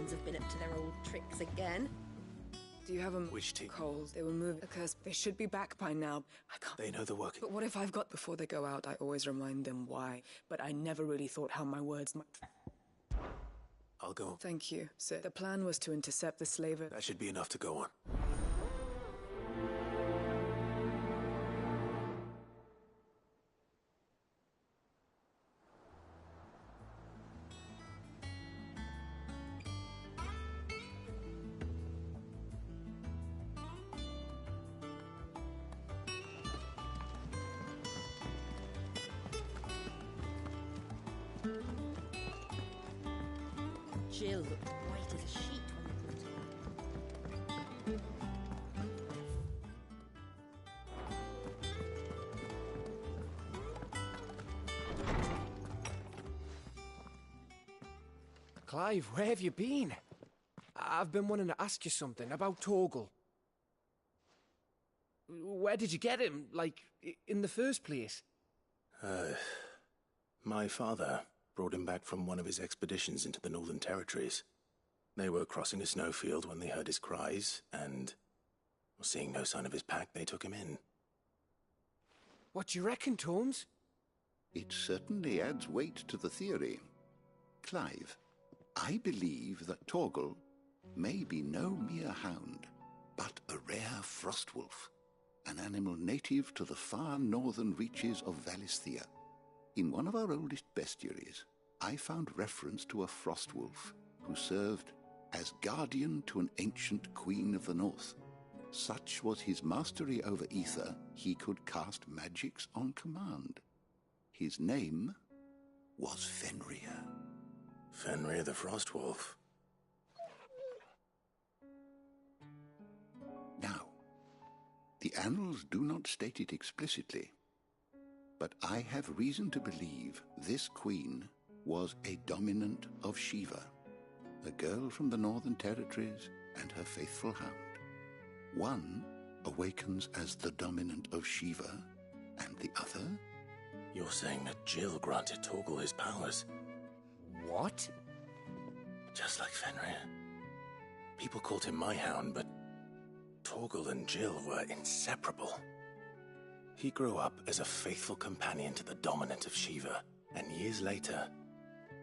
Avians have been up to their old tricks again. Do you have them? Which team? Coles. They were moved because they should be back by now. I can't. They know the working. But what if I've got... Before they go out, I always remind them why. But I never really thought how my words might... I'll go. Thank you, sir. The plan was to intercept the slaver. That should be enough to go on. Jill looked white as a sheet when they put her. Clive, where have you been? I've been wanting to ask you something about Torgal. Where did you get him, like, in the first place? My father brought him back from one of his expeditions into the Northern Territories. They were crossing a snowfield when they heard his cries, and, seeing no sign of his pack, they took him in. What do you reckon, Tomes? It certainly adds weight to the theory. Clive, I believe that Torgal may be no mere hound, but a rare frostwolf, an animal native to the far northern reaches of Valisthea. In one of our oldest bestiaries, I found reference to a frostwolf who served as guardian to an ancient queen of the north. Such was his mastery over ether, he could cast magics on command. His name was Fenrir. Fenrir the Frostwolf. Now, the annals do not state it explicitly, but I have reason to believe this queen was a dominant of Shiva, a girl from the Northern Territories and her faithful hound. One awakens as the dominant of Shiva, and the other... You're saying that Jill granted Torgal his powers? What? Just like Fenrir. People called him my hound, but Torgal and Jill were inseparable. He grew up as a faithful companion to the dominant of Shiva, and years later,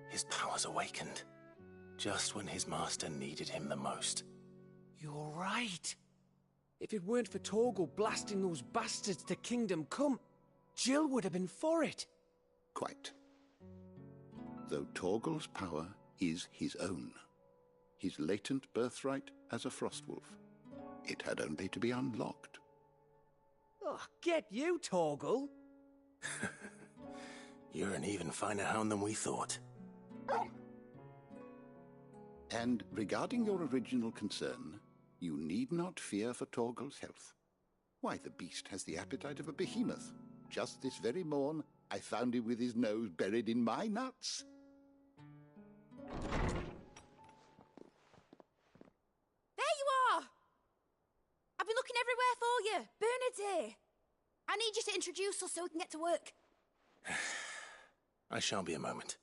his powers awakened, just when his master needed him the most. You're right. If it weren't for Torgal blasting those bastards to Kingdom Come, Jill would have been for it. Quite. Though Torgal's power is his own, his latent birthright as a frostwolf, it had only to be unlocked. Oh, get you, Torgal! You're an even finer hound than we thought. And regarding your original concern, you need not fear for Torgal's health. Why, the beast has the appetite of a behemoth. Just this very morn, I found him with his nose buried in my nuts. There you are! I've been looking everywhere for you. Bernard's here. I need you to introduce us so we can get to work. I shall be a moment.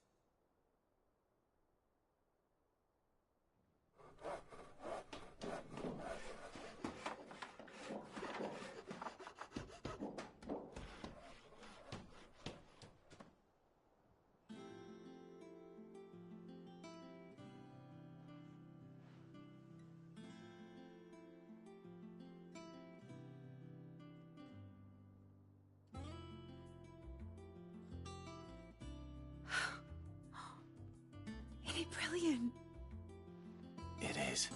Isn't it brilliant? It is.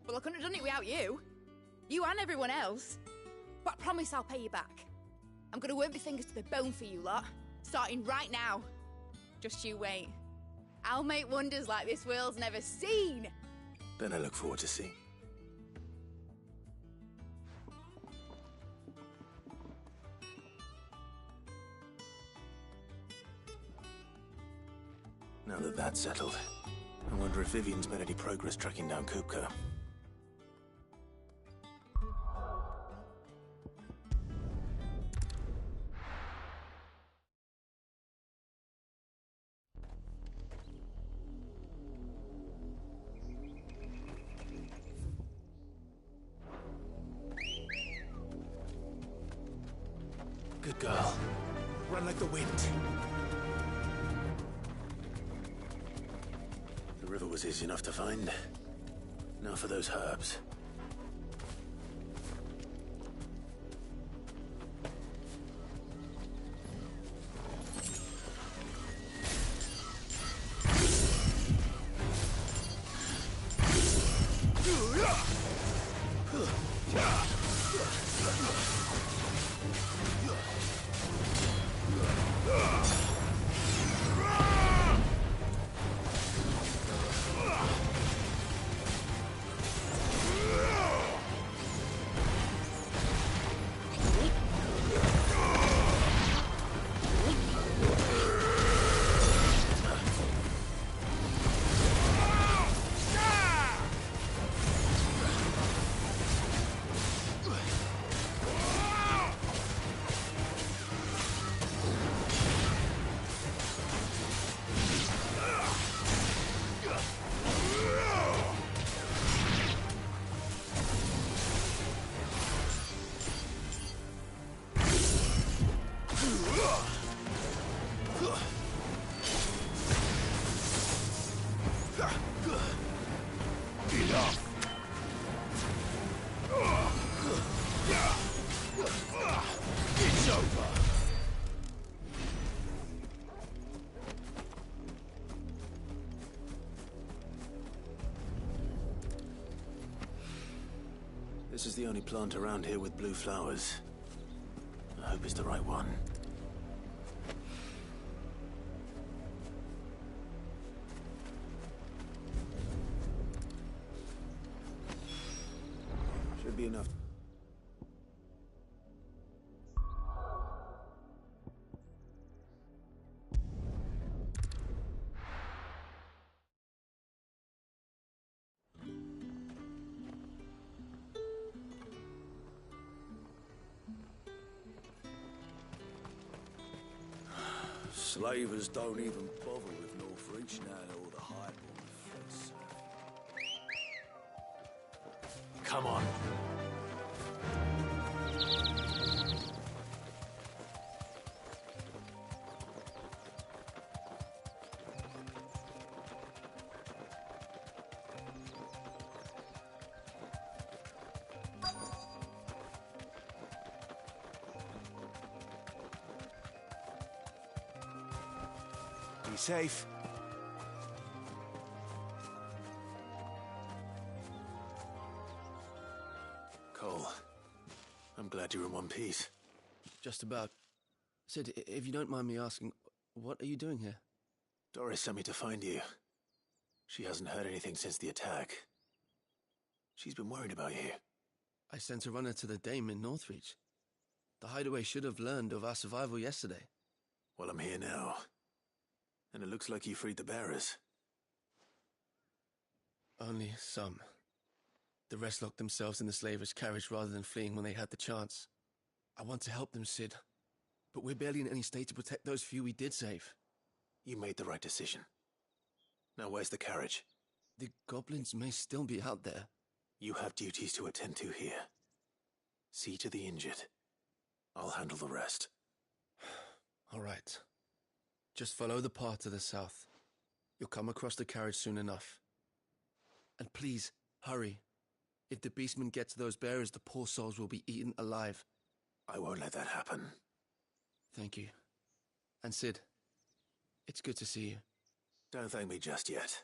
Well, I couldn't have done it without you. You and everyone else. But I promise I'll pay you back. I'm gonna work my fingers to the bone for you lot, starting right now. Just you wait. I'll make wonders like this world's never seen. Then I look forward to seeing. Now that that's settled, I wonder if Vivian's made any progress tracking down Kupka. girl. Run like the wind. The river was easy enough to find. Now for those herbs. This is the only plant around here with blue flowers. I hope it's the right one. Should be enough. Slavers don't even bother with Northreach now and all the hype on the fence. Come on. Be safe. Cole, I'm glad you're in one piece. Just about. Sid, if you don't mind me asking, what are you doing here? Doris sent me to find you. She hasn't heard anything since the attack. She's been worried about you. I sent a runner to the Dame in Northreach. The hideaway should have learned of our survival yesterday. Well, I'm here now. And it looks like you freed the bearers. Only some. The rest locked themselves in the slaver's carriage rather than fleeing when they had the chance. I want to help them, Sid. But we're barely in any state to protect those few we did save. You made the right decision. Now where's the carriage? The goblins may still be out there. You have duties to attend to here. See to the injured. I'll handle the rest. All right. Just follow the path to the south. You'll come across the carriage soon enough. And please, hurry. If the beastmen get to those bearers, the poor souls will be eaten alive. I won't let that happen. Thank you. And Sid, it's good to see you. Don't thank me just yet.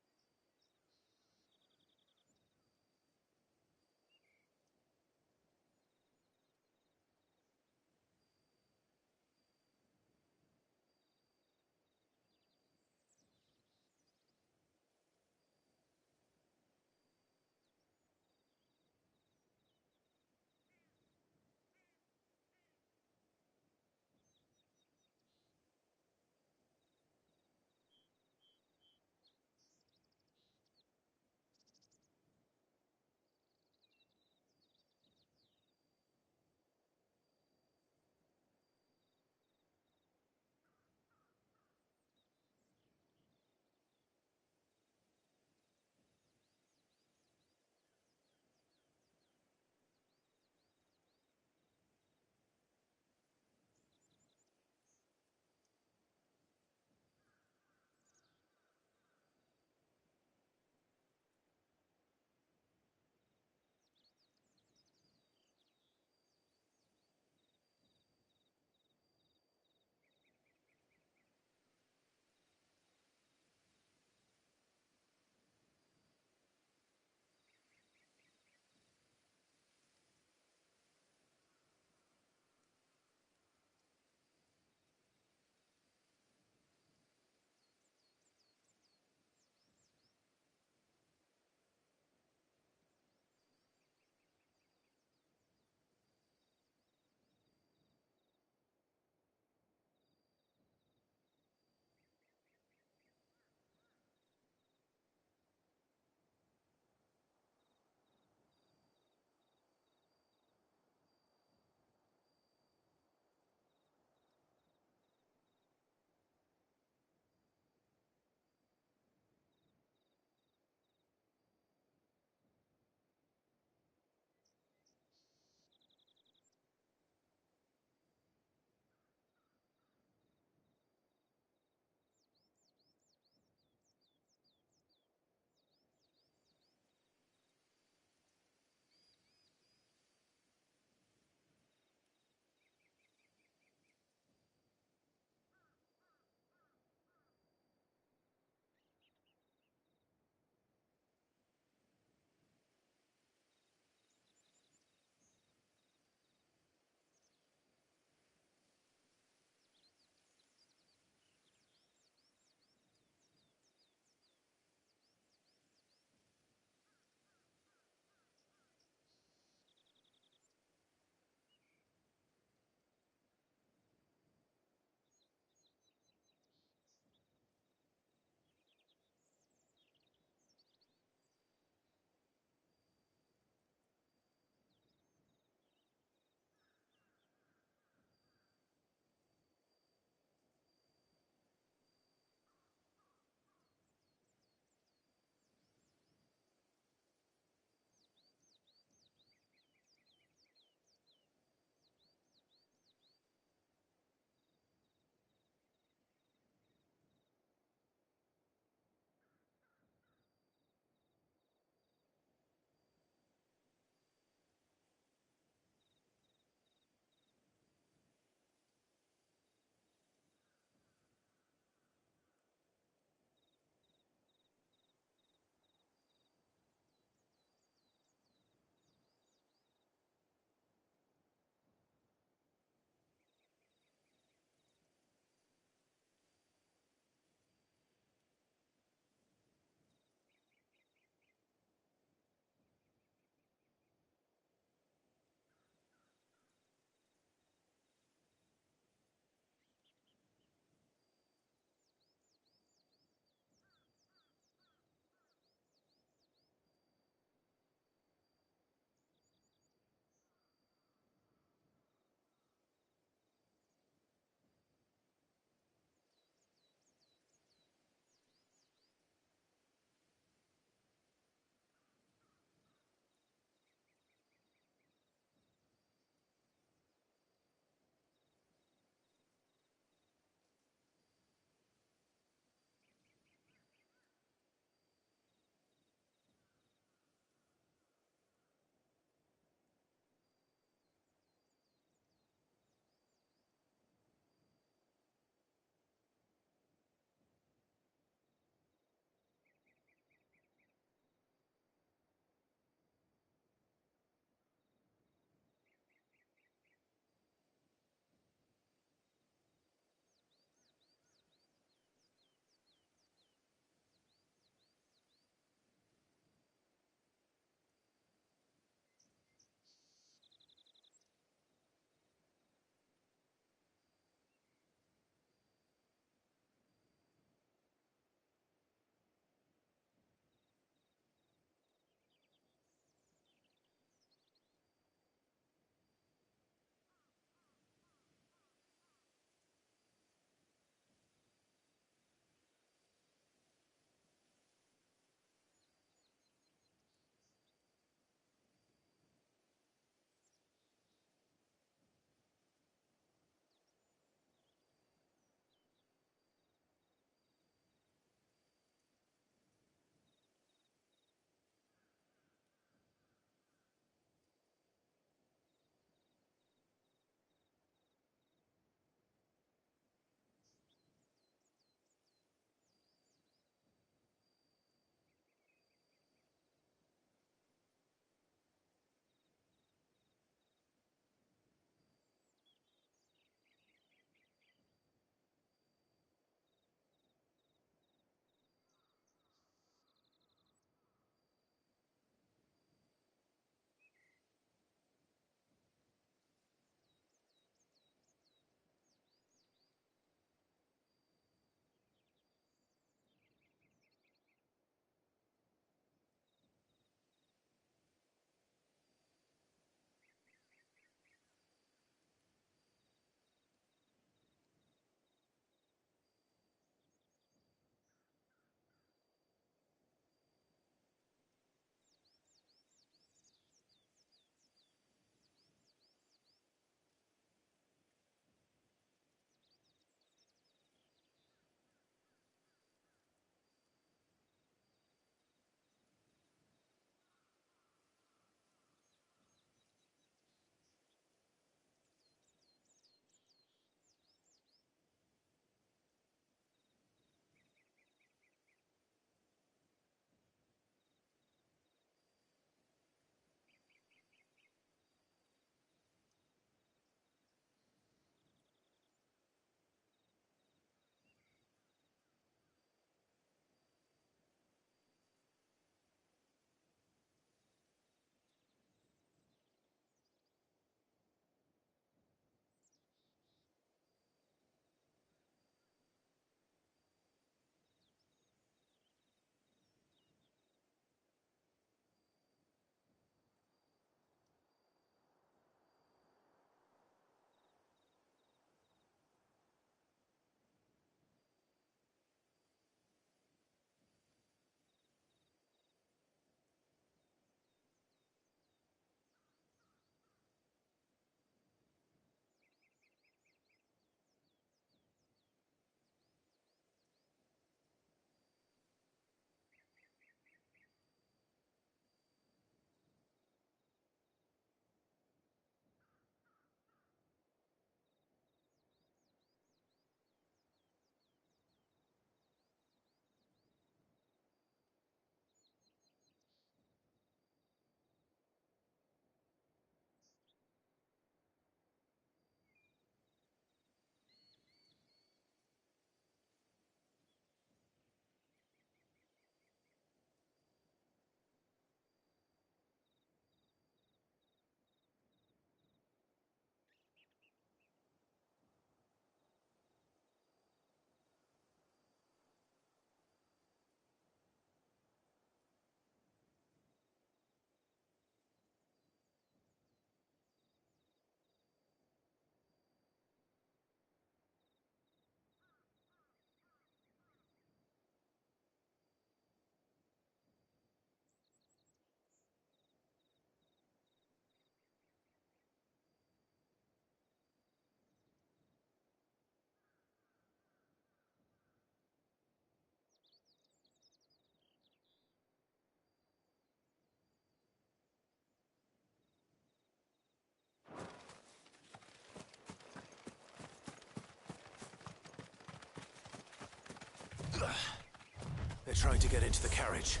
They're trying to get into the carriage.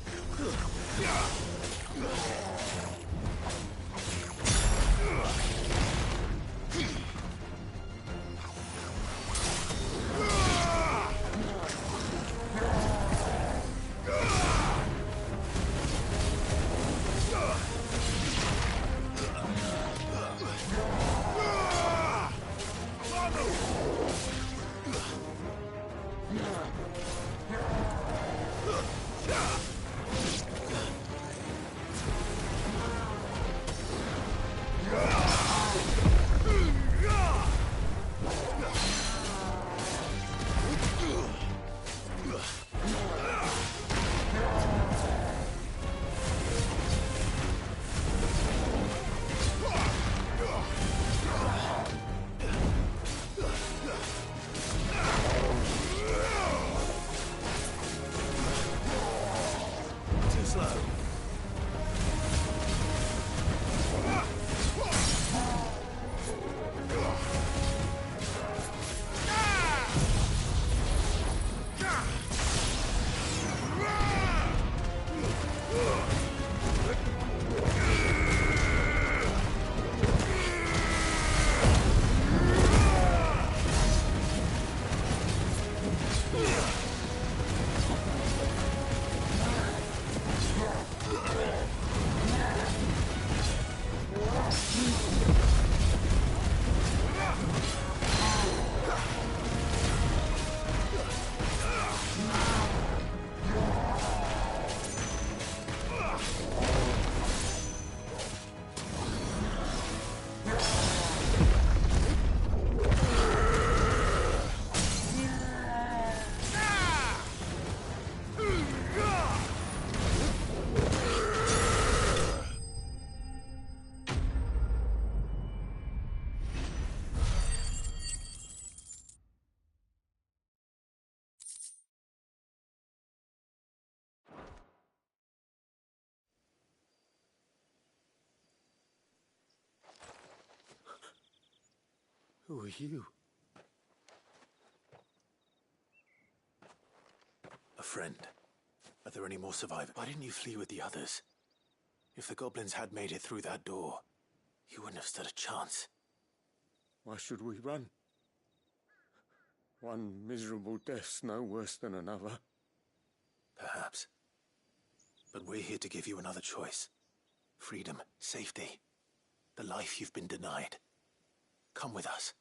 Who are you? A friend. Are there any more survivors? Why didn't you flee with the others? If the goblins had made it through that door, you wouldn't have stood a chance. Why should we run? One miserable death's no worse than another. Perhaps. But we're here to give you another choice. Freedom, safety, the life you've been denied. Come with us.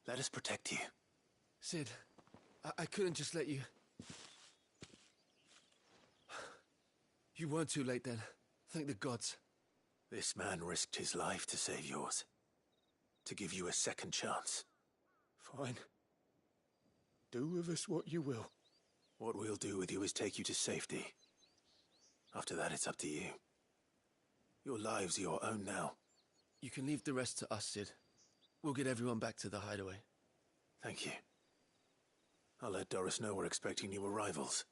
Let us protect you. Sid, I couldn't just let you... You weren't too late then. Thank the gods. This man risked his life to save yours. To give you a second chance. Fine. Do with us what you will. What we'll do with you is take you to safety. After that, it's up to you. Your lives are your own now. You can leave the rest to us, Sid. We'll get everyone back to the hideaway. Thank you. I'll let Doris know we're expecting new arrivals.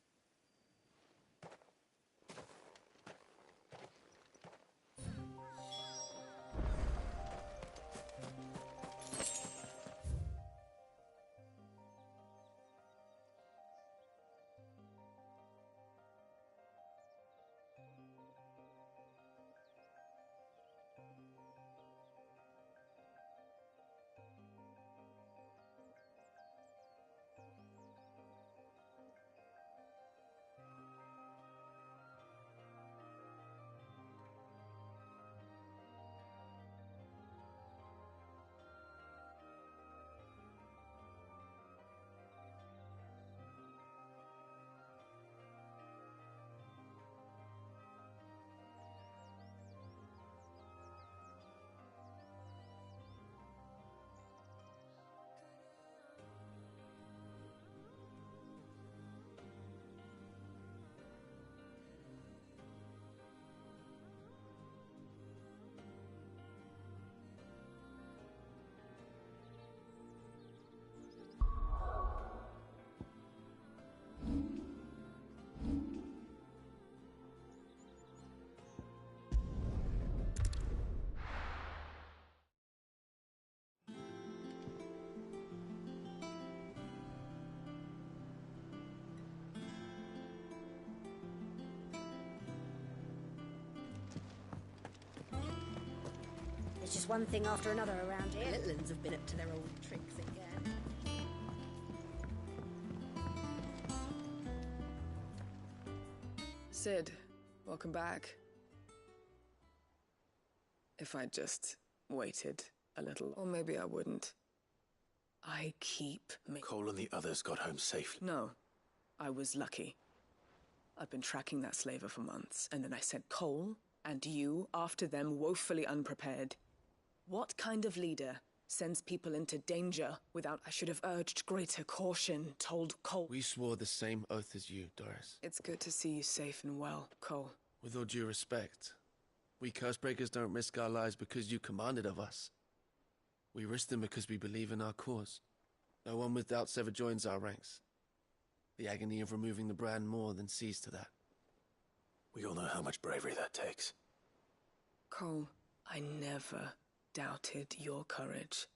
It's just one thing after another around here. Little uns have been up to their old tricks again. Sid, welcome back. If I'd just waited a little, or maybe I wouldn't. I keep Cole and the others got home safely. No, I was lucky. I've been tracking that slaver for months, and then I sent Cole and you after them, woefully unprepared. What kind of leader sends people into danger without... I should have urged greater caution, told Cole... We swore the same oath as you, Doris. It's good to see you safe and well, Cole. With all due respect, we Cursebreakers don't risk our lives because you commanded of us. We risk them because we believe in our cause. No one with doubts ever joins our ranks. The agony of removing the brand more than sees to that. We all know how much bravery that takes. Cole, I never doubted your courage.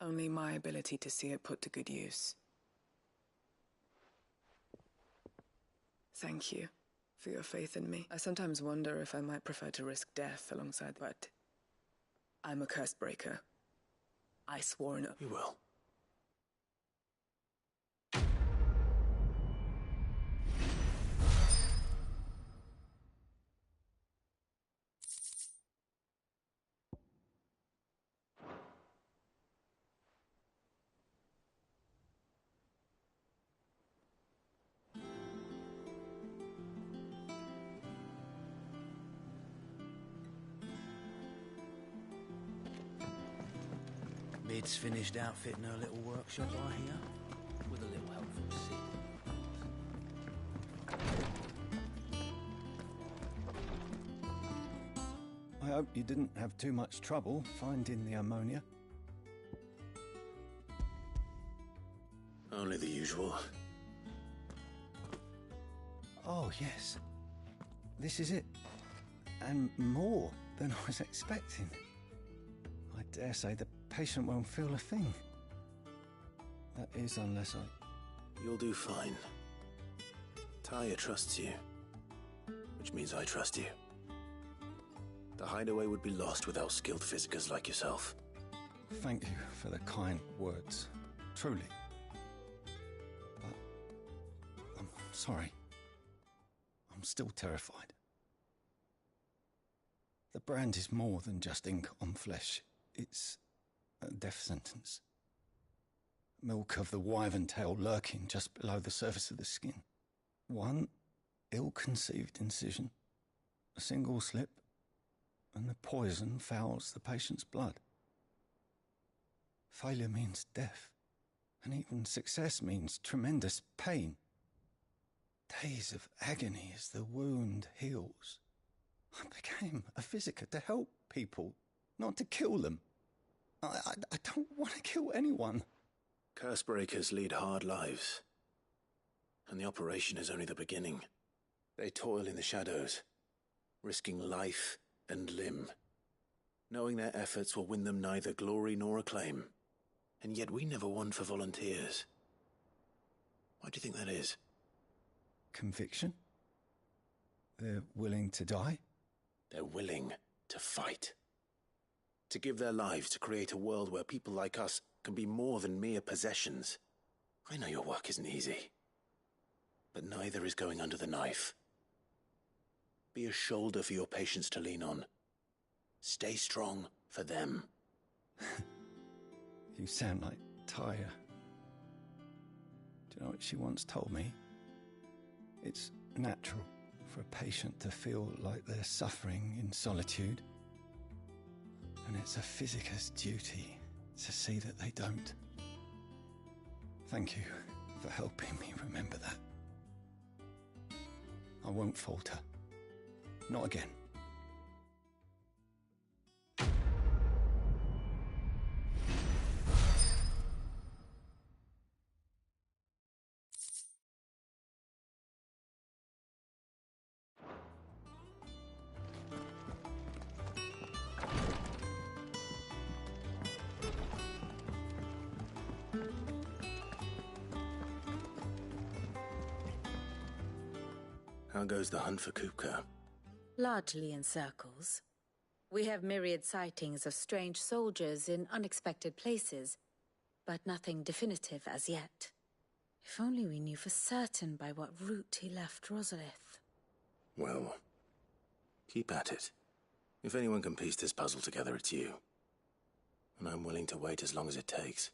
Only my ability to see it put to good use. Thank you for your faith in me. I sometimes wonder if I might prefer to risk death alongside, but I'm a curse breaker. I swore an oath. You will. Mid's finished outfitting her little workshop, I hear. With a little help from Sid. I hope you didn't have too much trouble finding the ammonia. Only the usual. Oh, yes. This is it. And more than I was expecting. I dare say the patient won't feel a thing. That is, unless I... You'll do fine. Tyre trusts you, which means I trust you. The hideaway would be lost without skilled physicers like yourself. Thank you for the kind words. Truly. But... I'm sorry. I'm still terrified. The brand is more than just ink on flesh. It's a death sentence. Milk of the wyvern tail lurking just below the surface of the skin. One ill-conceived incision, a single slip, and the poison fouls the patient's blood. Failure means death, and even success means tremendous pain. Days of agony as the wound heals. I became a physiker to help people, not to kill them. I don't want to kill anyone. Cursebreakers lead hard lives, and the operation is only the beginning. They toil in the shadows, risking life and limb, knowing their efforts will win them neither glory nor acclaim. And yet we never won for volunteers. Why do you think that is? Conviction? They're willing to die? They're willing to fight. To give their lives to create a world where people like us can be more than mere possessions. I know your work isn't easy, but neither is going under the knife. Be a shoulder for your patients to lean on. Stay strong for them. You sound like Tyre. Do you know what she once told me? It's natural for a patient to feel like they're suffering in solitude. And it's a physiker's duty to see that they don't. Thank you for helping me remember that. I won't falter. Not again. How goes the hunt for Kupka? Largely in circles. We have myriad sightings of strange soldiers in unexpected places, but nothing definitive as yet. If only we knew for certain by what route he left Rosalith. Well, keep at it. If anyone can piece this puzzle together, it's you. And I'm willing to wait as long as it takes.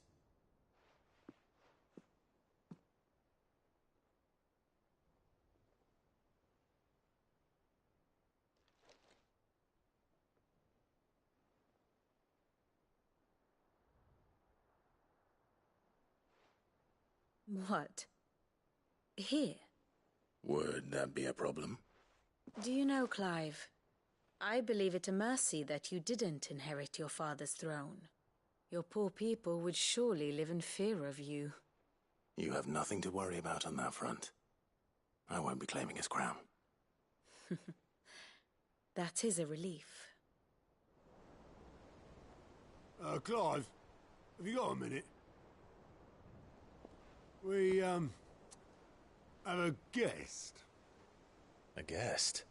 What? Here? Would that be a problem? Do you know, Clive, I believe it a mercy that you didn't inherit your father's throne. Your poor people would surely live in fear of you. You have nothing to worry about on that front. I won't be claiming his crown. That is a relief. Clive, have you got a minute? We, have a guest. A guest?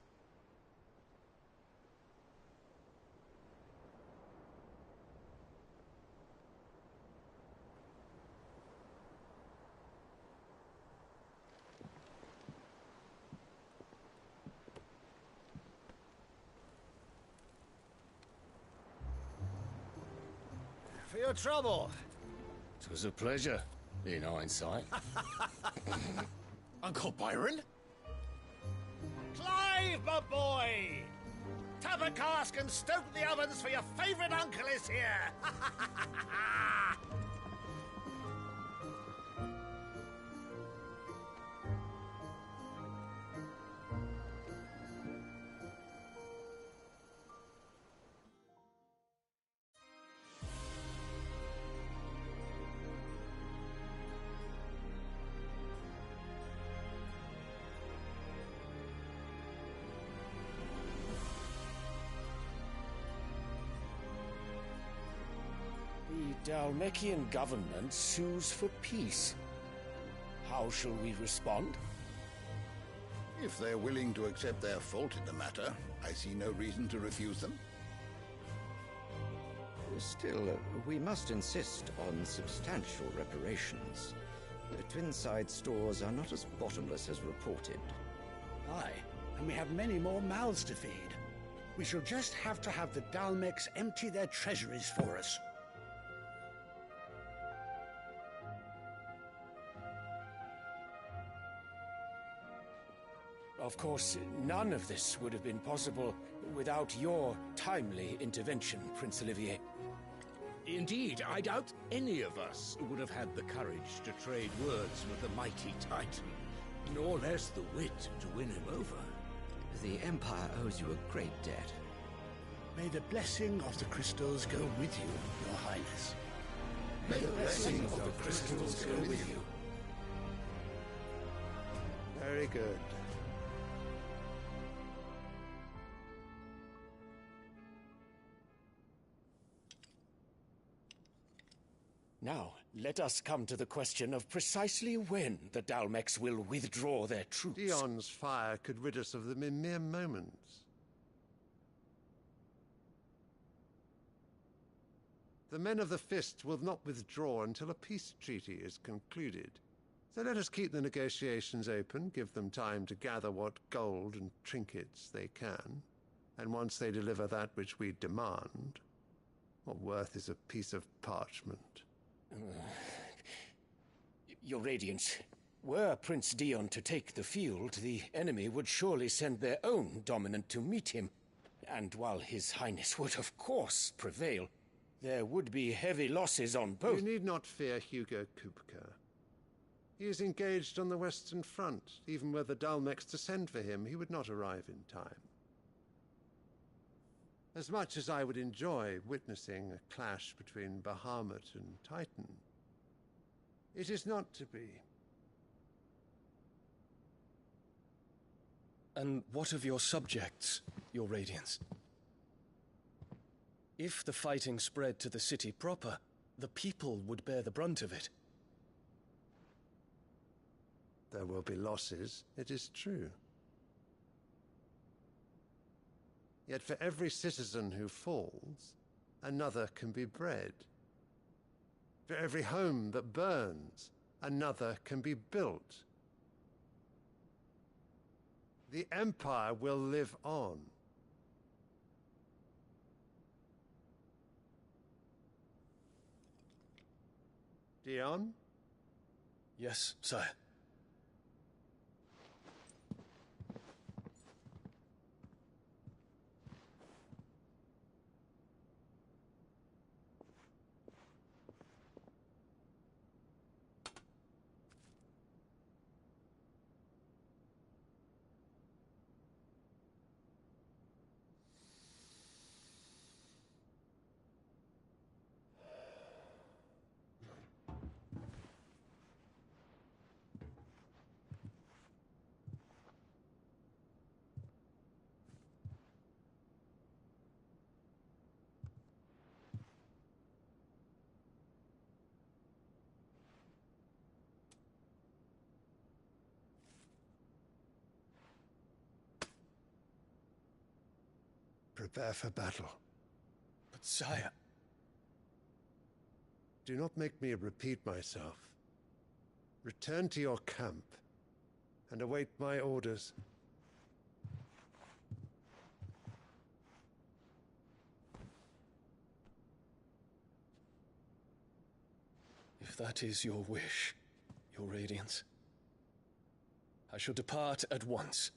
For your trouble. It was a pleasure, in hindsight. Uncle Byron? Clive, my boy! Tap a cask and stoke the ovens, for your favourite uncle is here! The Dalmekian government sues for peace. How shall we respond? If they're willing to accept their fault in the matter, I see no reason to refuse them. Still, we must insist on substantial reparations. The Twinside stores are not as bottomless as reported. Aye, and we have many more mouths to feed. We shall just have to have the Dalmecs empty their treasuries for us. Of course, none of this would have been possible without your timely intervention, Prince Olivier. Indeed, I doubt any of us would have had the courage to trade words with the mighty Titan, nor less the wit to win him over. The Empire owes you a great debt. May the blessing of the crystals go with you, Your Highness. May the blessing of the crystals go with you. Very good. Now, let us come to the question of precisely when the Dalmecs will withdraw their troops. Dion's fire could rid us of them in mere moments. The men of the Fist will not withdraw until a peace treaty is concluded. So let us keep the negotiations open, give them time to gather what gold and trinkets they can, and once they deliver that which we demand, what worth is a piece of parchment? Your Radiance, were Prince Dion to take the field, the enemy would surely send their own dominant to meet him. And while His Highness would of course prevail, there would be heavy losses on both. You need not fear Hugo Kupka. He is engaged on the Western Front. Even were the Dalmecs to send for him, he would not arrive in time. As much as I would enjoy witnessing a clash between Bahamut and Titan, it is not to be. And what of your subjects, Your Radiance? If the fighting spread to the city proper, the people would bear the brunt of it. There will be losses, it is true. Yet for every citizen who falls, another can be bred. For every home that burns, another can be built. The Empire will live on. Dion? Yes, sire. Prepare for battle. But sire... Do not make me repeat myself. Return to your camp and await my orders. If that is your wish, your Radiance, I shall depart at once.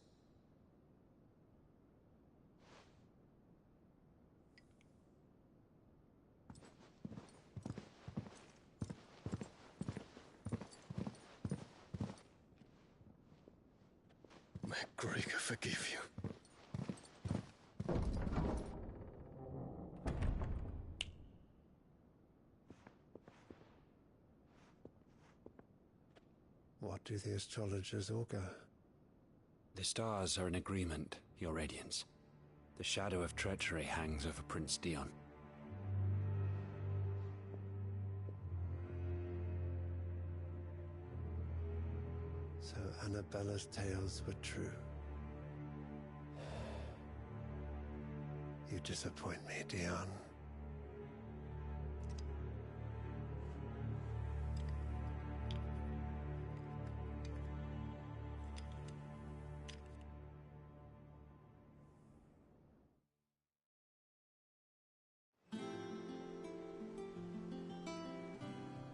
May Gregor forgive you. What do the astrologers augur? The stars are in agreement, Your Radiance. The shadow of treachery hangs over Prince Dion. So Annabella's tales were true. You disappoint me, Dion.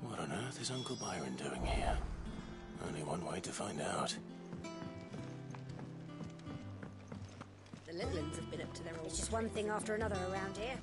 What on earth is Uncle Byron doing here? Only one way to find out. The little ones have been up to their old... It's just one thing after another around here.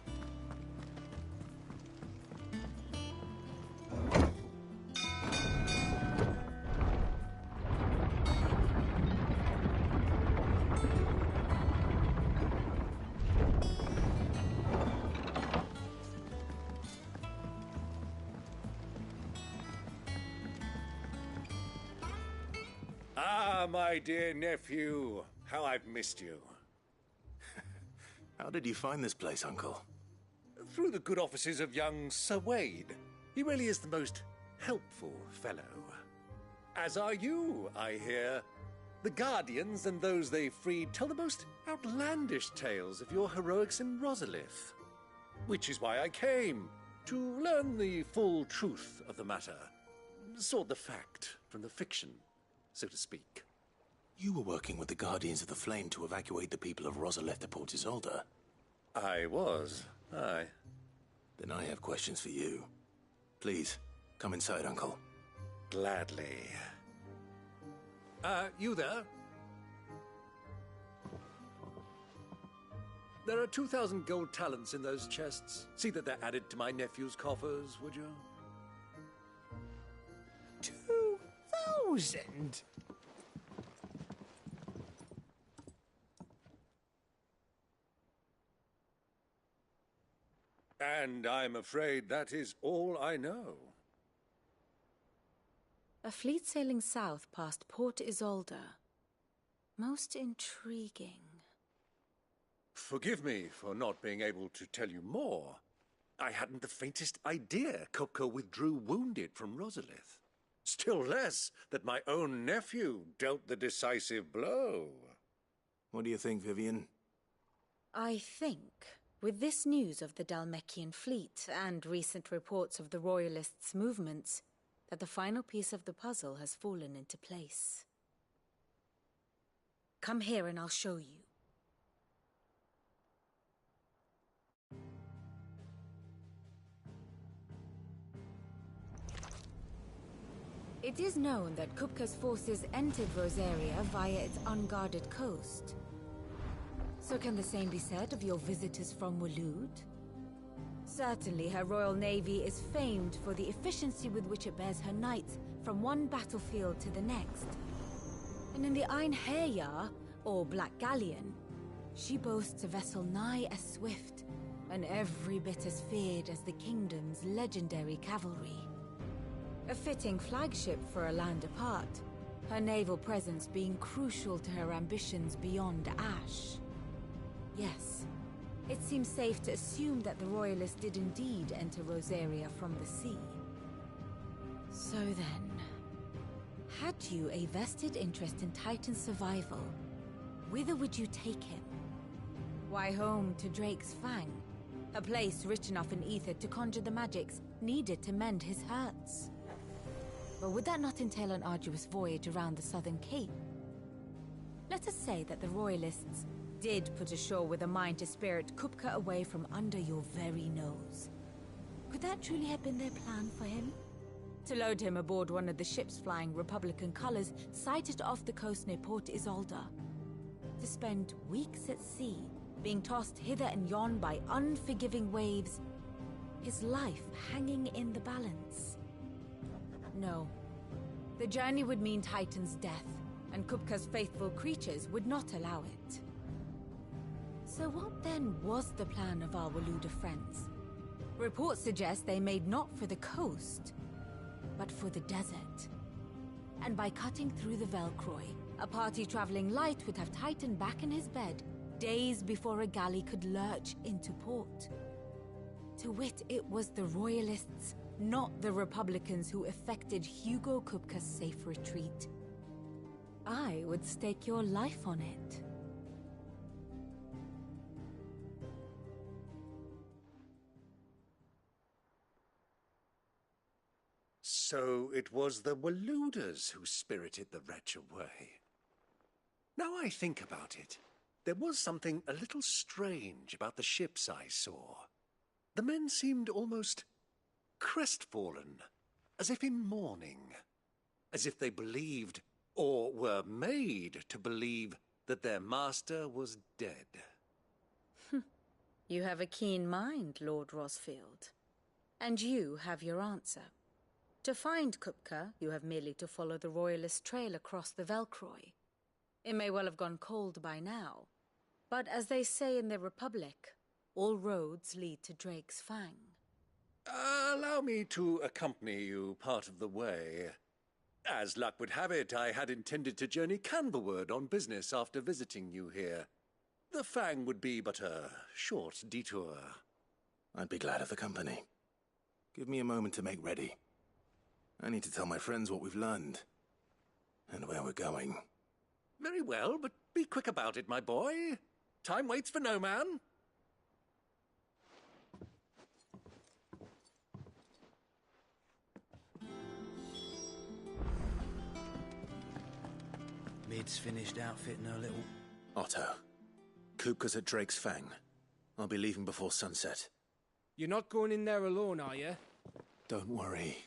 Ah, my dear nephew, how I've missed you. How did you find this place, Uncle? Through the good offices of young Sir Wade. He really is the most helpful fellow. As are you, I hear. The Guardians and those they freed tell the most outlandish tales of your heroics in Rosalith. Which is why I came, to learn the full truth of the matter. Sort the fact from the fiction, so to speak. You were working with the Guardians of the Flame to evacuate the people of Rosalith to Port Isolde. I was, aye. Then I have questions for you. Please, come inside, Uncle. Gladly. You there? There are 2,000 gold talents in those chests. See that they're added to my nephew's coffers, would you? 2,000? And I'm afraid that is all I know. A fleet sailing south past Port Isolde. Most intriguing. Forgive me for not being able to tell you more. I hadn't the faintest idea Coco withdrew wounded from Rosalith. Still less that my own nephew dealt the decisive blow. What do you think, Vivian? I think, with this news of the Dalmekian fleet and recent reports of the Royalists' movements, that the final piece of the puzzle has fallen into place. Come here and I'll show you. It is known that Kupka's forces entered Rosaria via its unguarded coast. So can the same be said of your visitors from Waloed? Certainly her Royal Navy is famed for the efficiency with which it bears her knights from one battlefield to the next. And in the Einherjar, or Black Galleon, she boasts a vessel nigh as swift and every bit as feared as the kingdom's legendary cavalry. A fitting flagship for a land apart, her naval presence being crucial to her ambitions beyond Ash. Yes, it seems safe to assume that the Royalists did indeed enter Rosaria from the sea. So then, had you a vested interest in Titan's survival, whither would you take him? Why, home to Drake's Fang, a place rich enough in ether to conjure the magics needed to mend his hurts. But would that not entail an arduous voyage around the southern cape? Let us say that the Royalists did put ashore with a mind to spirit Kupka away from under your very nose. Could that truly have been their plan for him? To load him aboard one of the ships flying Republican colors sighted off the coast near Port Isolde. To spend weeks at sea, being tossed hither and yon by unforgiving waves, his life hanging in the balance. No. The journey would mean Titan's death, and Kupka's faithful creatures would not allow it. So what then was the plan of our Waluda friends? Reports suggest they made not for the coast, but for the desert. And by cutting through the Velcroy, a party traveling light would have Titan back in his bed days before a galley could lurch into port. To wit, it was the Royalists, not the Republicans, who effected Hugo Kupka's safe retreat. I would stake your life on it. So it was the Waluders who spirited the wretch away. Now I think about it, there was something a little strange about the ships I saw. The men seemed almost crestfallen, as if in mourning, as if they believed, or were made to believe, that their master was dead. You have a keen mind, Lord Rosfield. And you have your answer. To find Kupka, you have merely to follow the Royalist trail across the Velcroy. It may well have gone cold by now, but as they say in the Republic, all roads lead to Drake's Fang. Allow me to accompany you part of the way. As luck would have it, I had intended to journey Canberward on business after visiting you here. The Fang would be but a short detour. I'd be glad of the company. Give me a moment to make ready. I need to tell my friends what we've learned, and where we're going. Very well, but be quick about it, my boy. Time waits for no man. Mid's finished outfitting her little... Otto, Kupka's at Drake's Fang. I'll be leaving before sunset. You're not going in there alone, are you? Don't worry.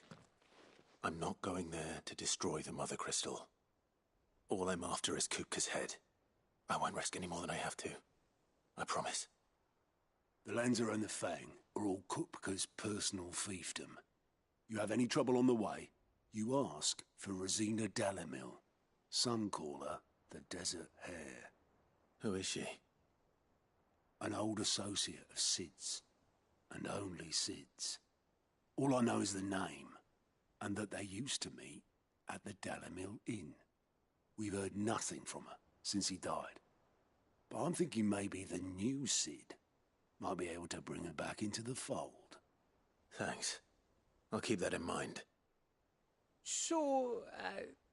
I'm not going there to destroy the Mother Crystal. All I'm after is Kupka's head. I won't risk any more than I have to. I promise. The Lancer and the Fang are all Kupka's personal fiefdom. You have any trouble on the way, you ask for Rosina Dalamil. Some call her the Desert Hare. Who is she? An old associate of Sid's, and only Sid's. All I know is the name, and that they used to meet at the Dalamil Inn. We've heard nothing from her since he died. But I'm thinking maybe the new Sid might be able to bring her back into the fold. Thanks. I'll keep that in mind. So,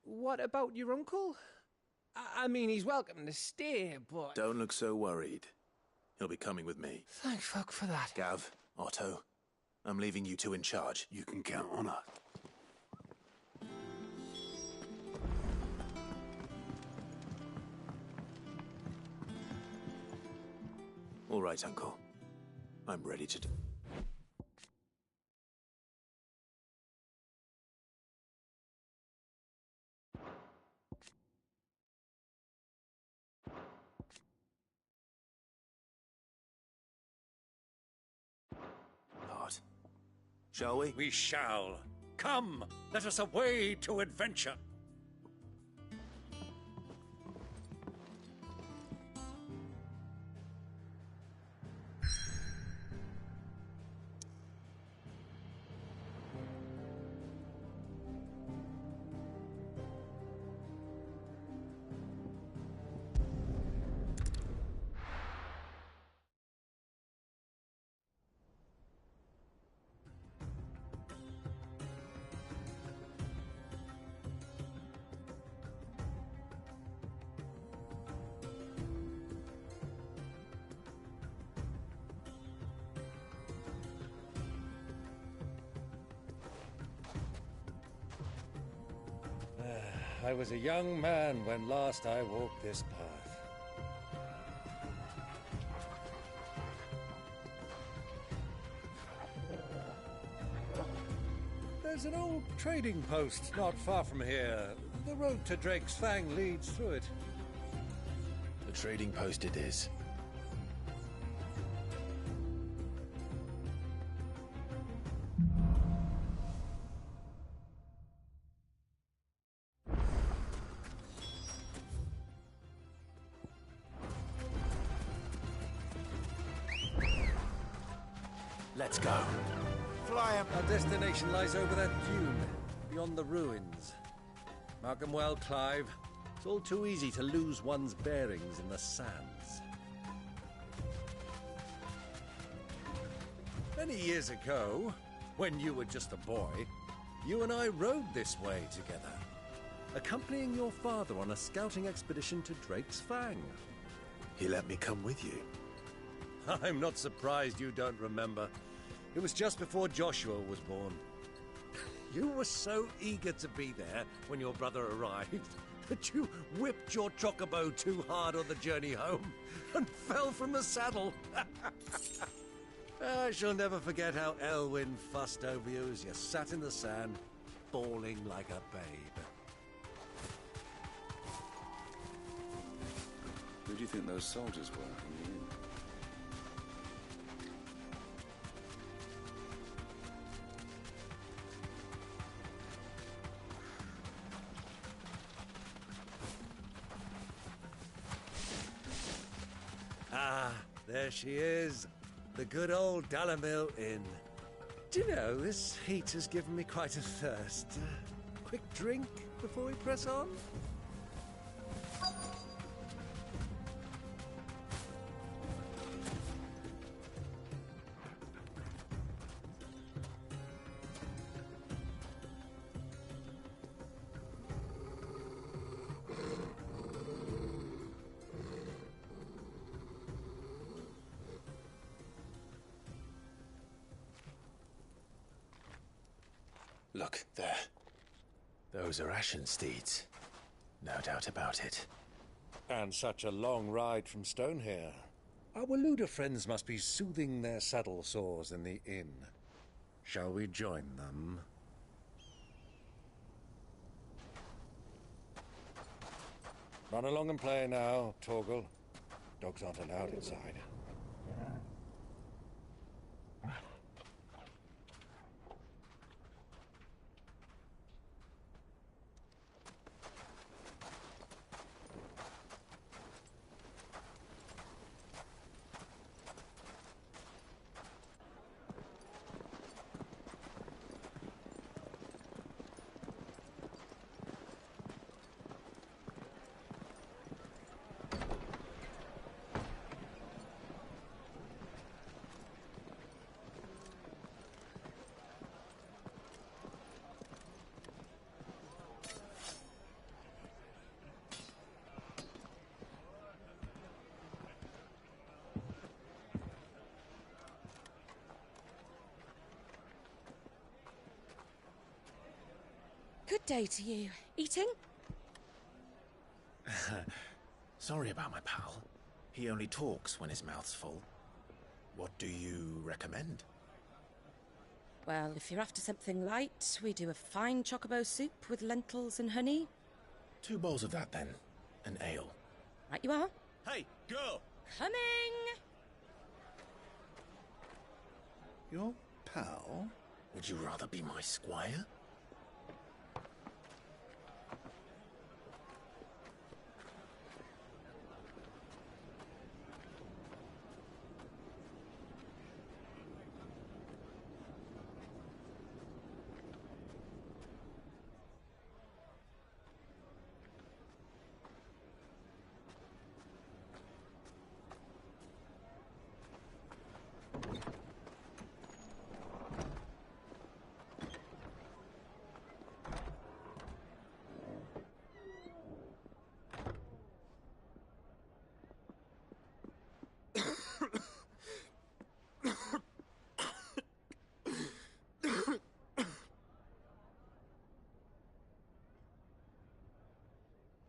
what about your uncle? I mean, he's welcome to stay, but... Don't look so worried. He'll be coming with me. Thank fuck for that. Gav, Otto, I'm leaving you two in charge. You can count on us. All right, Uncle. I'm ready to do... Part. Shall we? We shall. Come, let us away to adventure. I was a young man when last I walked this path. There's an old trading post not far from here. The road to Drake's Fang leads through it. The trading post it is. Let's go. Fly up. Our destination lies over that dune, beyond the ruins. Mark 'em well, Clive. It's all too easy to lose one's bearings in the sands. Many years ago, when you were just a boy, you and I rode this way together, accompanying your father on a scouting expedition to Drake's Fang. He let me come with you. I'm not surprised you don't remember. It was just before Joshua was born. You were so eager to be there when your brother arrived that you whipped your chocobo too hard on the journey home and fell from the saddle. I shall never forget how Elwyn fussed over you as you sat in the sand, bawling like a babe. Who do you think those soldiers were in the inn? Ah, there she is. The good old Dalamil Inn. Do you know, this heat has given me quite a thirst. Quick drink before we press on? Look, there. Those are Ashen steeds. No doubt about it. And such a long ride from Stonehair. Our Waluda friends must be soothing their saddle sores in the inn. Shall we join them? Run along and play now, Torgal. Dogs aren't allowed inside. Good day to you. Eating? Sorry about my pal. He only talks when his mouth's full. What do you recommend? Well, if you're after something light, we do a fine chocobo soup with lentils and honey. 2 bowls of that, then. An ale. Right you are. Hey, girl! Coming! Your pal? Would you rather be my squire?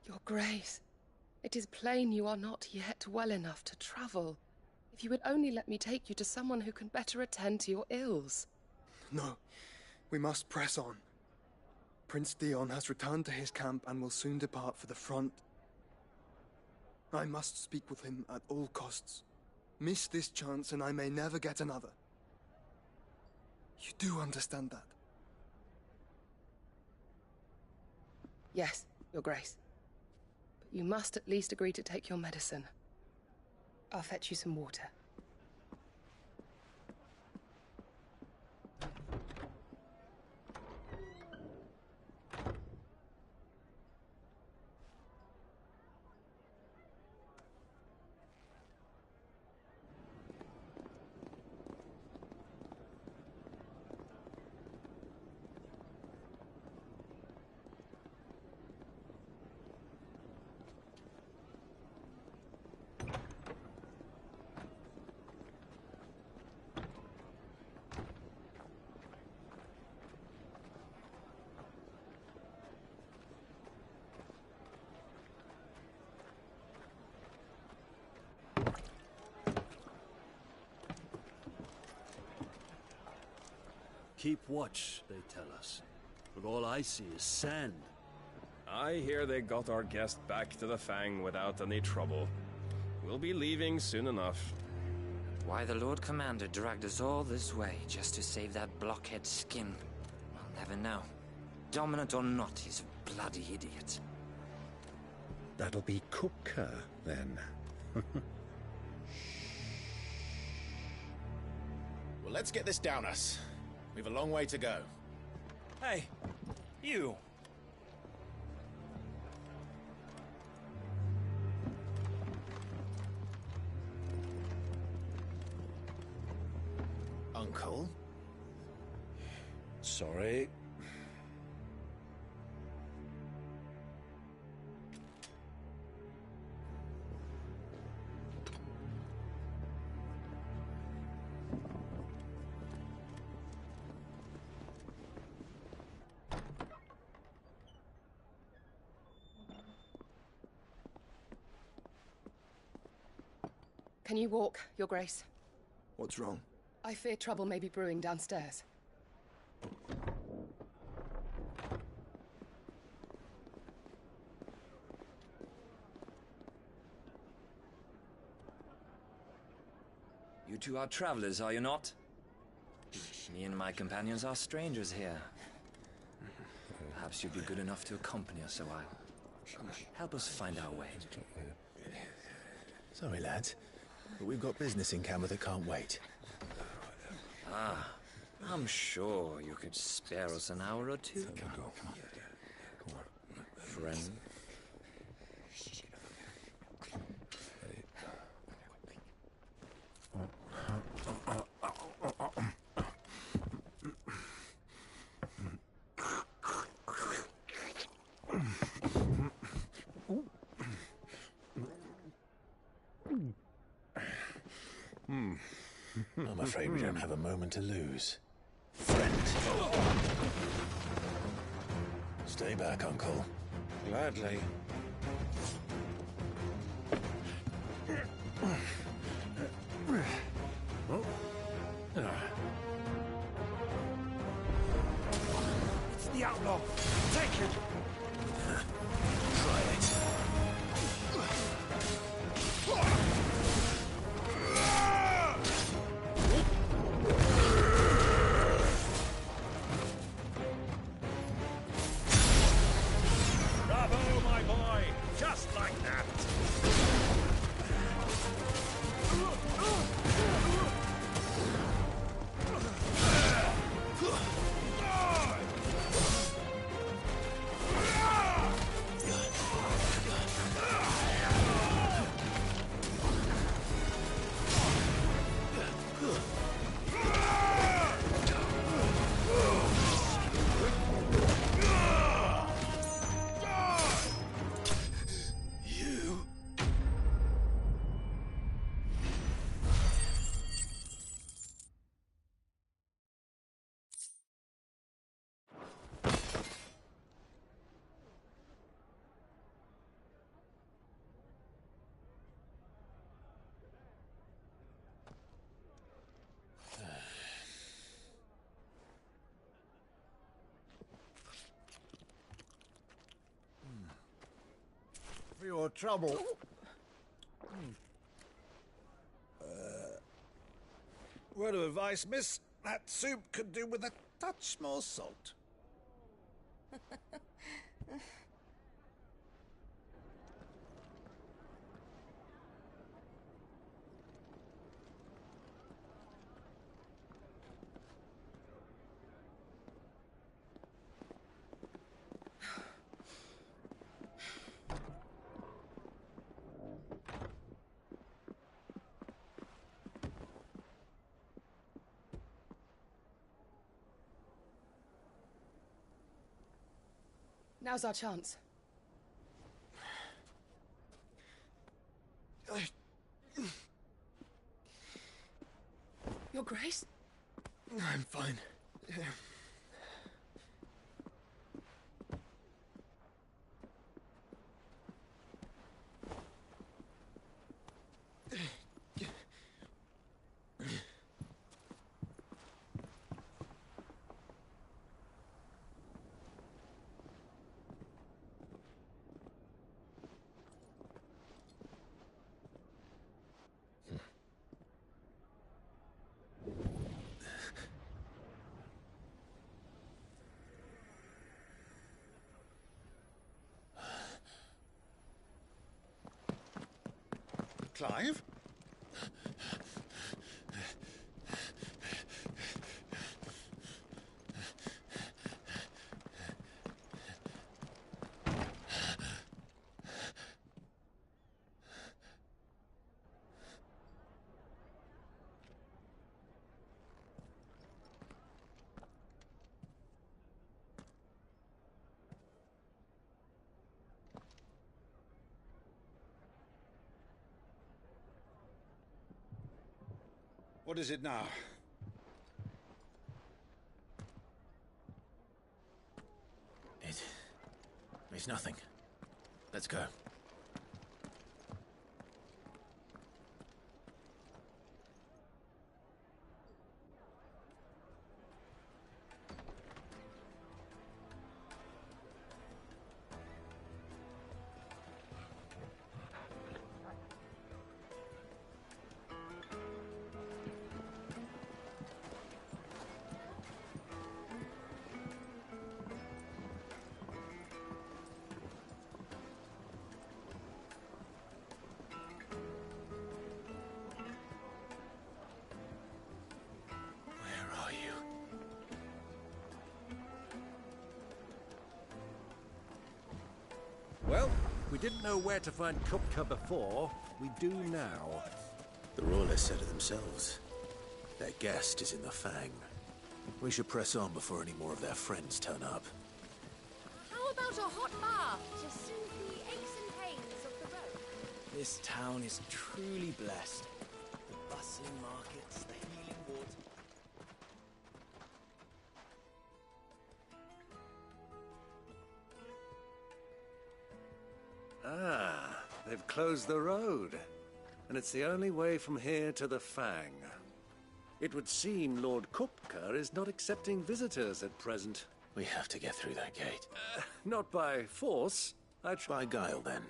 Your Grace, it is plain you are not yet well enough to travel. If you would only let me take you to someone who can better attend to your ills. No, we must press on. Prince Dion has returned to his camp and will soon depart for the front. I must speak with him at all costs. Miss this chance and I may never get another. You do understand that? Yes, Your Grace. But you must at least agree to take your medicine. I'll fetch you some water. Keep watch, they tell us. But all I see is sand. I hear they got our guest back to the Fang without any trouble. We'll be leaving soon enough. Why the Lord Commander dragged us all this way just to save that blockhead skin, I'll never know. Dominant or not, he's a bloody idiot. That'll be Kupka, then. Well, let's get this down us. We've a long way to go. Hey, you. Uncle? Sorry. Can you walk, Your Grace? What's wrong? I fear trouble may be brewing downstairs. You two are travelers, are you not? Me and my companions are strangers here. Perhaps you'd be good enough to accompany us a while. Help us find our way. Sorry, lads, but we've got business in camera that can't wait. Ah, I'm sure you could spare us an hour or two. Friend. I'm afraid we don't have a moment to lose. Friend. Stay back, Uncle. Gladly. It's the outlaw. Take it. Try it. Bravo, my boy! Just like that! For your trouble. Word of advice, miss. That soup could do with a touch more salt. Now's our chance. Your Grace? I'm fine. Clive? What is it now? It's nothing. Let's go. Well, we didn't know where to find Kupka before. We do now. The Rawlers said it themselves. Their guest is in the Fang. We should press on before any more of their friends turn up. How about a hot bath to soothe the aches and pains of the road? This town is truly blessed. The bustling markets, the healing water. They've closed the road, and it's the only way from here to the Fang. It would seem Lord Kupka is not accepting visitors at present. We have to get through that gate. Not by force. By guile, then.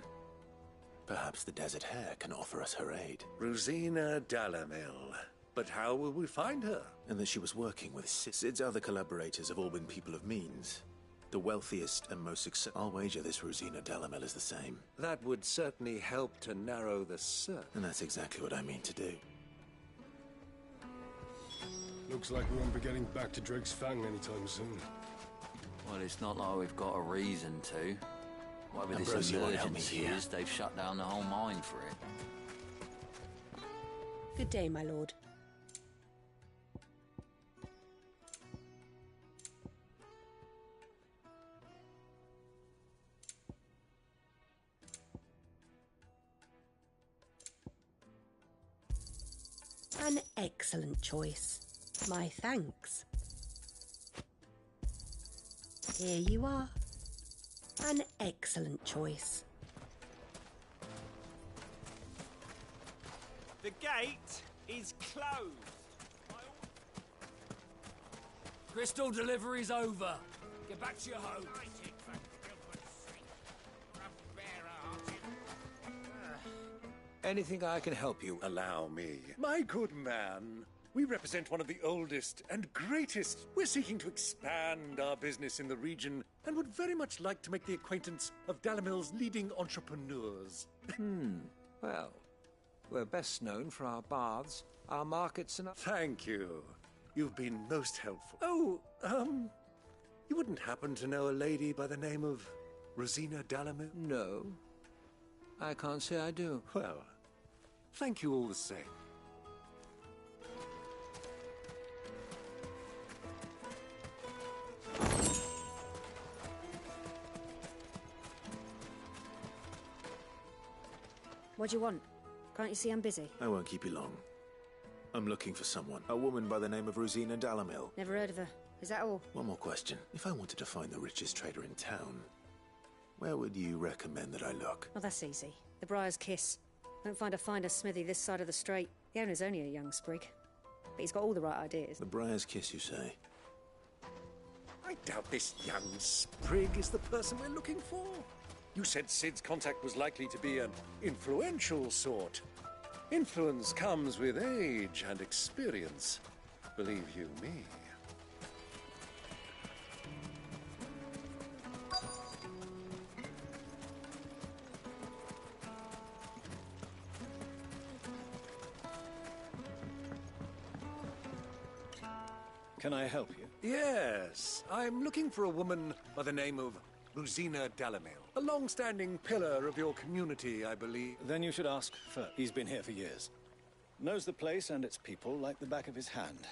Perhaps the Desert Hare can offer us her aid. Rosina Dalamil. But how will we find her? And that she was working with Sid's other collaborators have all been people of means. The wealthiest and most successful. I'll wager this Rosina Dalamil is the same. That would certainly help to narrow the search. And that's exactly what I mean to do. Looks like we won't be getting back to Drake's Fang anytime soon. Well, it's not like we've got a reason to. Whatever this Ambrose, you won't help me emergency here. is, they've shut down the whole mine for it. Good day, my lord. An excellent choice. My thanks. Here you are. An excellent choice. The gate is closed. Crystal delivery's over. Get back to your home. Anything I can help you, allow me. My good man, we represent one of the oldest and greatest. We're seeking to expand our business in the region and would very much like to make the acquaintance of Dalamil's leading entrepreneurs. Well, we're best known for our baths, our markets, and our... Thank you. You've been most helpful. Oh, you wouldn't happen to know a lady by the name of Rosina Dalamil? No. I can't say I do. Well, thank you all the same. What do you want? Can't you see I'm busy? I won't keep you long. I'm looking for someone. A woman by the name of Rosina Dalamil. Never heard of her. Is that all? One more question. If I wanted to find the richest trader in town, where would you recommend that I look? Oh, that's easy. The Briar's Kiss. Won't find a finer smithy this side of the strait. The owner's only a young sprig. But he's got all the right ideas. The Briar's Kiss, you say? I doubt this young sprig is the person we're looking for. You said Sid's contact was likely to be an influential sort. Influence comes with age and experience. Believe you me. Can I help you? Yes, I'm looking for a woman by the name of Rosina Dalamil. A long-standing pillar of your community, I believe. Then you should ask Fur. He's been here for years. Knows the place and its people like the back of his hand.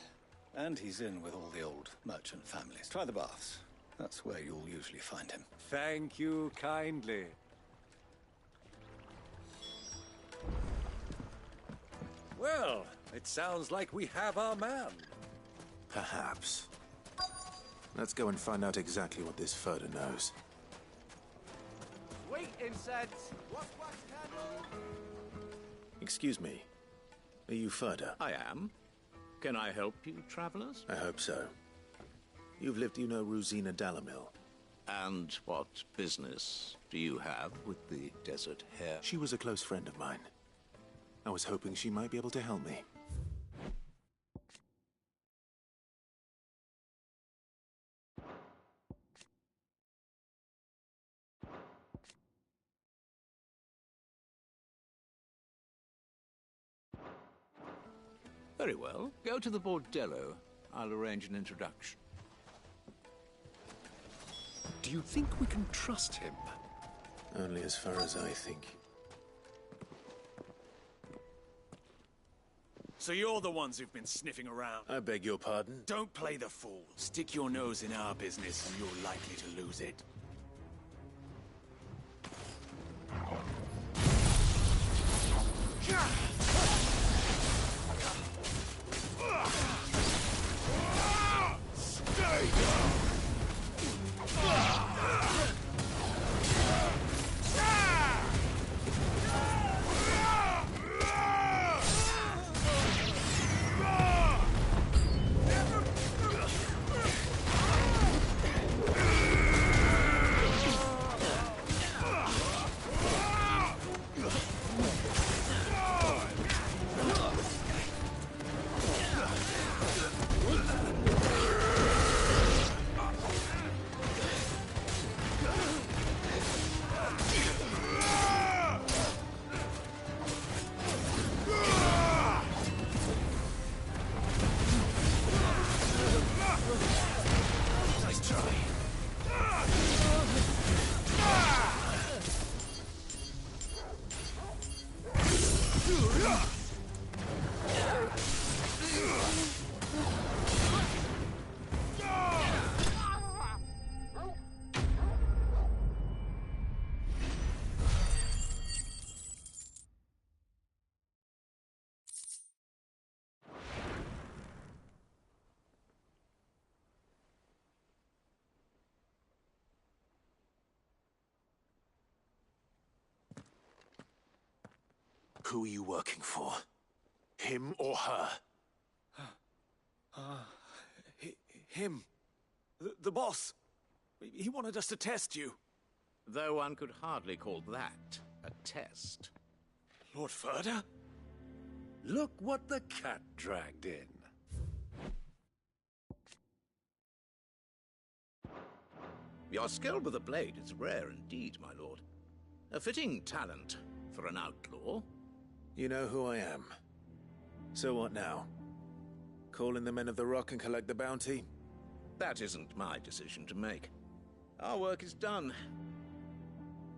And he's in with all the old merchant families. Try the baths. That's where you'll usually find him. Thank you kindly. Well, it sounds like we have our man. Perhaps. Let's go and find out exactly what this Furder knows. Wait, incense! Excuse me. Are you Furder? I am. Can I help you, travelers? I hope so. You've lived, you know, Rosina Dalamil. And what business do you have with the Desert Hare? She was a close friend of mine. I was hoping she might be able to help me. Very well. Go to the bordello. I'll arrange an introduction. Do you think we can trust him? Only as far as I think. So you're the ones who've been sniffing around. I beg your pardon? Don't play the fool. Stick your nose in our business and you're likely to lose it. Stay down! Who are you working for? Him or her? Him. The boss. He wanted us to test you. Though one could hardly call that a test. Lord Ferda? Look what the cat dragged in. Your skill with a blade is rare indeed, my lord. A fitting talent for an outlaw. You know who I am. So what now? Call in the Men of the Rock and collect the bounty? That isn't my decision to make. Our work is done.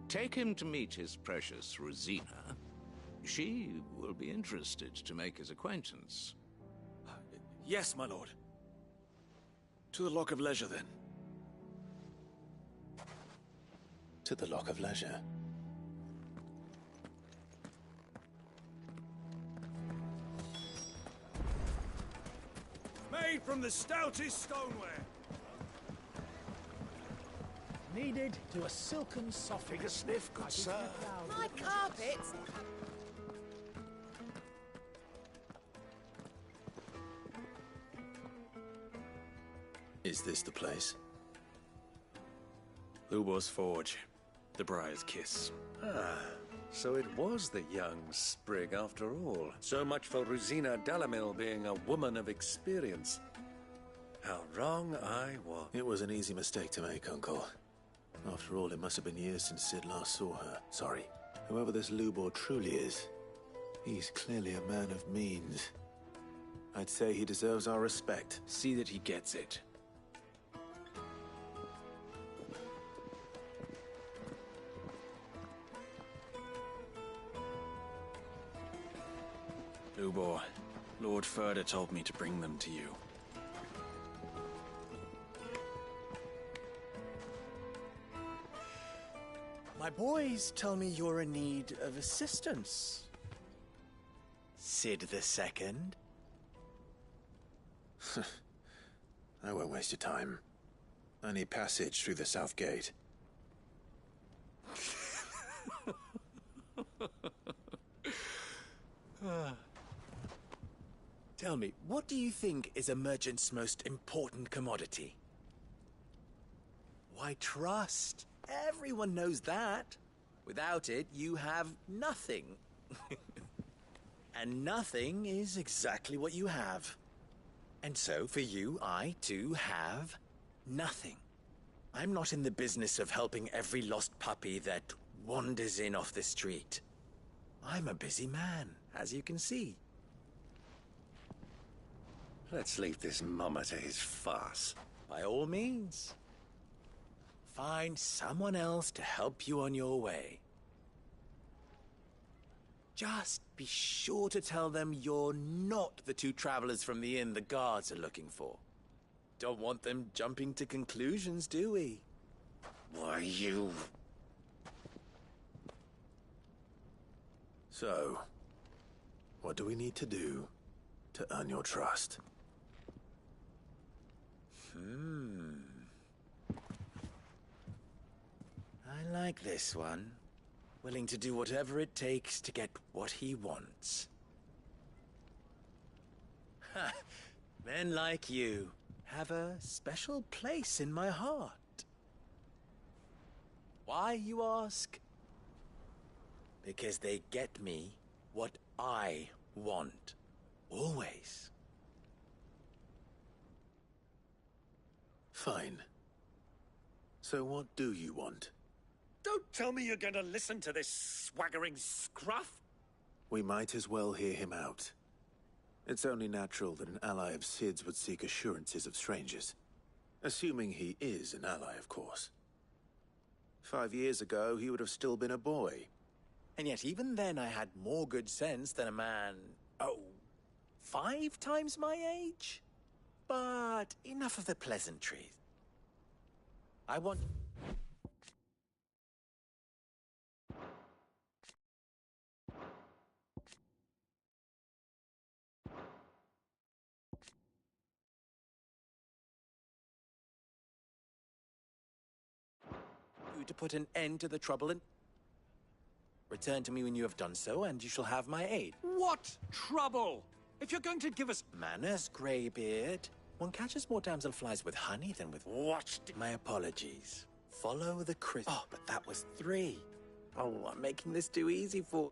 Take him to meet his precious Rosina. She will be interested to make his acquaintance. Yes, my lord. To the Lock of Leisure, then. To the Lock of Leisure. Made from the stoutest stoneware. Needed to a silken soft. Take a sniff, good sir. My carpets! Is this the place? Lubor's Forge. The Briar's Kiss. Ah, so it was the young sprig after all. So much for Rosina Dalamil being a woman of experience. How wrong I was. It was an easy mistake to make, Uncle. After all, it must have been years since Sid last saw her. Sorry. Whoever this Lubor truly is, he's clearly a man of means. I'd say he deserves our respect. See that he gets it. Lubor, Lord Ferda told me to bring them to you. My boys tell me you're in need of assistance. Sid the Second? I won't waste your time. I need passage through the south gate. Tell me, what do you think is a merchant's most important commodity? Why, trust. Everyone knows that. Without it, you have nothing. And nothing is exactly what you have. And so, for you, I, too, have nothing. I'm not in the business of helping every lost puppy that wanders in off the street. I'm a busy man, as you can see. Let's leave this mummer to his farce. By all means. Find someone else to help you on your way. Just be sure to tell them you're not the two travelers from the inn the guards are looking for. Don't want them jumping to conclusions, do we? Why, you... So, what do we need to do to earn your trust? I like this one. Willing to do whatever it takes to get what he wants. Ha! Men like you have a special place in my heart. Why, you ask? Because they get me what I want. Always. Fine. So what do you want? Don't tell me you're going to listen to this swaggering scruff! We might as well hear him out. It's only natural that an ally of Sid's would seek assurances of strangers. Assuming he is an ally, of course. 5 years ago, he would have still been a boy. And yet even then I had more good sense than a man, 5 times my age? But enough of the pleasantries. I want... you to put an end to the trouble and... Return to me when you have done so, and you shall have my aid. What trouble? If you're going to give us... Manners, Greybeard. One catches more damselflies with honey than with... What? My apologies. Follow the crystal. Oh, but that was 3. Oh, I'm making this too easy for...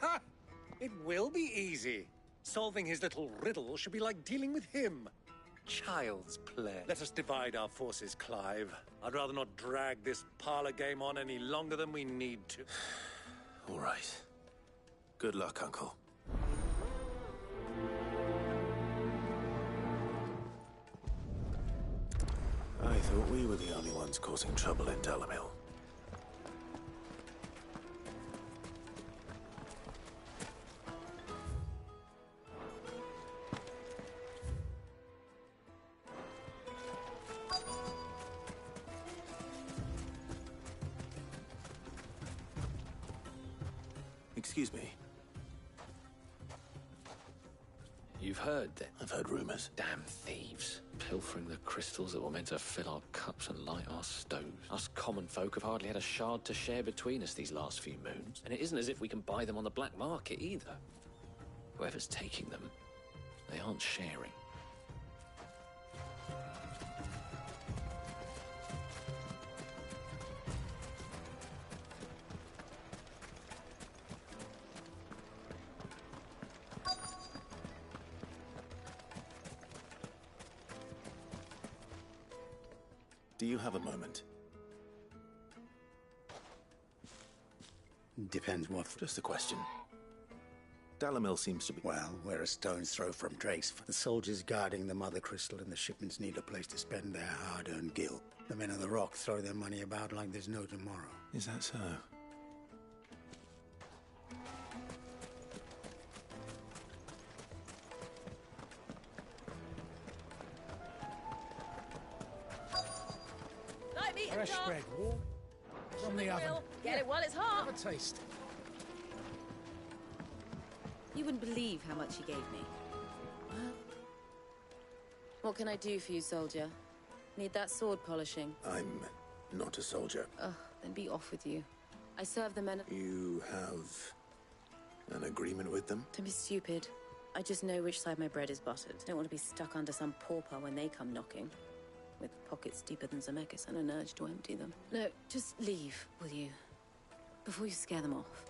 Ha! It will be easy. Solving his little riddle should be like dealing with him. Child's play. Let us divide our forces, Clive. I'd rather not drag this parlor game on any longer than we need to. All right. Good luck, Uncle. I thought we were the only ones causing trouble in Dalamil. Excuse me. You've heard that? I've heard rumors. Damn thieves. Pilfering the crystals that were meant to fill our cups and light our stoves. Us common folk have hardly had a shard to share between us these last few moons. And it isn't as if we can buy them on the black market either. Whoever's taking them, they aren't sharing. Do you have a moment? Depends what... Just a question. Dalamil seems to be... Well, we're a stone's throw from Drace. The soldiers guarding the Mother Crystal and the shipments need a place to spend their hard-earned gil. The men of the Rock throw their money about like there's no tomorrow. Is that so? Light meat and Fresh chop. bread, warm from the oven. Get it while it's hot. Have a taste. You wouldn't believe how much he gave me. What can I do for you, soldier? Need that sword polishing? I'm not a soldier. Ugh, then be off with you. I serve the men of... You have an agreement with them? Don't be stupid. I just know which side my bread is buttered. Don't want to be stuck under some pauper when they come knocking. With pockets deeper than Zemeckis and an urge to empty them. No, just leave, will you? Before you scare them off.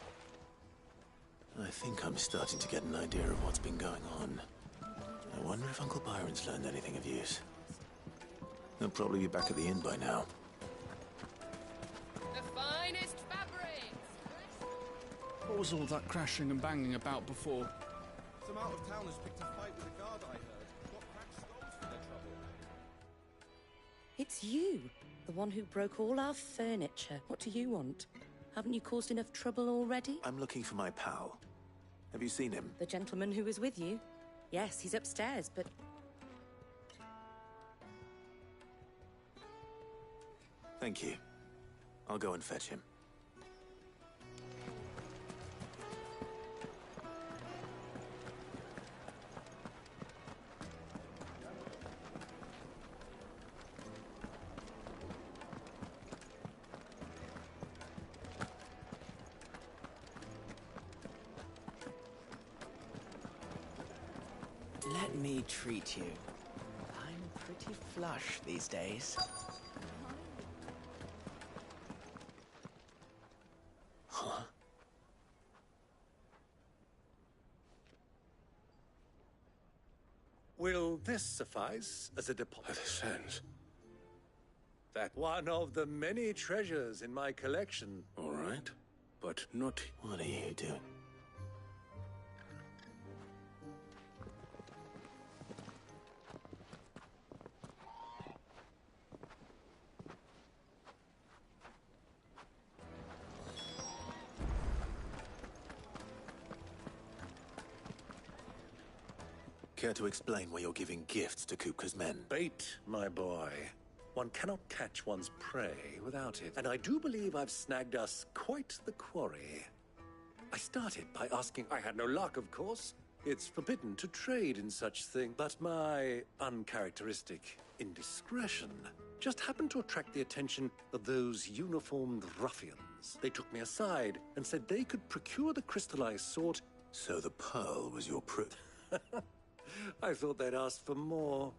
I think I'm starting to get an idea of what's been going on. I wonder if Uncle Byron's learned anything of use. He'll probably be back at the inn by now. The finest fabrics! What was all that crashing and banging about before? Some out-of-towners picked a fight with a guard, I heard. Got cracked skulls for their trouble. It's you, the one who broke all our furniture. What do you want? Haven't you caused enough trouble already? I'm looking for my pal. Have you seen him? The gentleman who was with you? Yes, he's upstairs, but... Thank you. I'll go and fetch him. Let me treat you. I'm pretty flush these days. Huh? Will this suffice as a deposit? By the sands. That one of the many treasures in my collection. All right, but not... What are you doing? Care to explain why you're giving gifts to Kupka's men? Bait, my boy. One cannot catch one's prey without it. And I do believe I've snagged us quite the quarry. I started by asking. I had no luck, of course. It's forbidden to trade in such thing. But my uncharacteristic indiscretion just happened to attract the attention of those uniformed ruffians. They took me aside and said they could procure the crystal I sought. So the pearl was your proof? I thought they'd ask for more.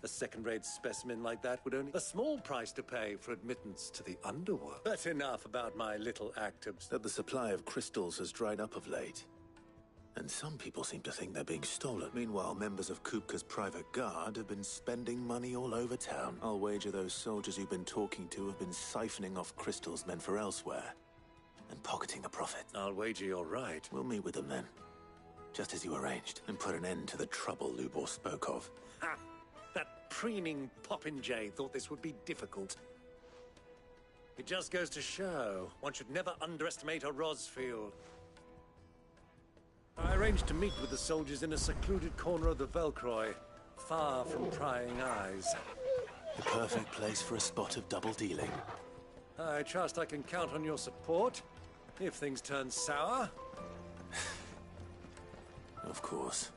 A second-rate specimen like that would only... a small price to pay for admittance to the underworld. But enough about my little act of... That the supply of crystals has dried up of late. And some people seem to think they're being stolen. Meanwhile, members of Kupka's private guard have been spending money all over town. I'll wager those soldiers you've been talking to have been siphoning off crystals meant for elsewhere. And pocketing the profit. I'll wager you're right. We'll meet with them then. Just as you arranged. And put an end to the trouble Lubor spoke of. Ha! That preening popinjay thought this would be difficult. It just goes to show one should never underestimate a Rosfield. I arranged to meet with the soldiers in a secluded corner of the Velcroy, far from prying eyes. The perfect place for a spot of double dealing. I trust I can count on your support, if things turn sour. Of course.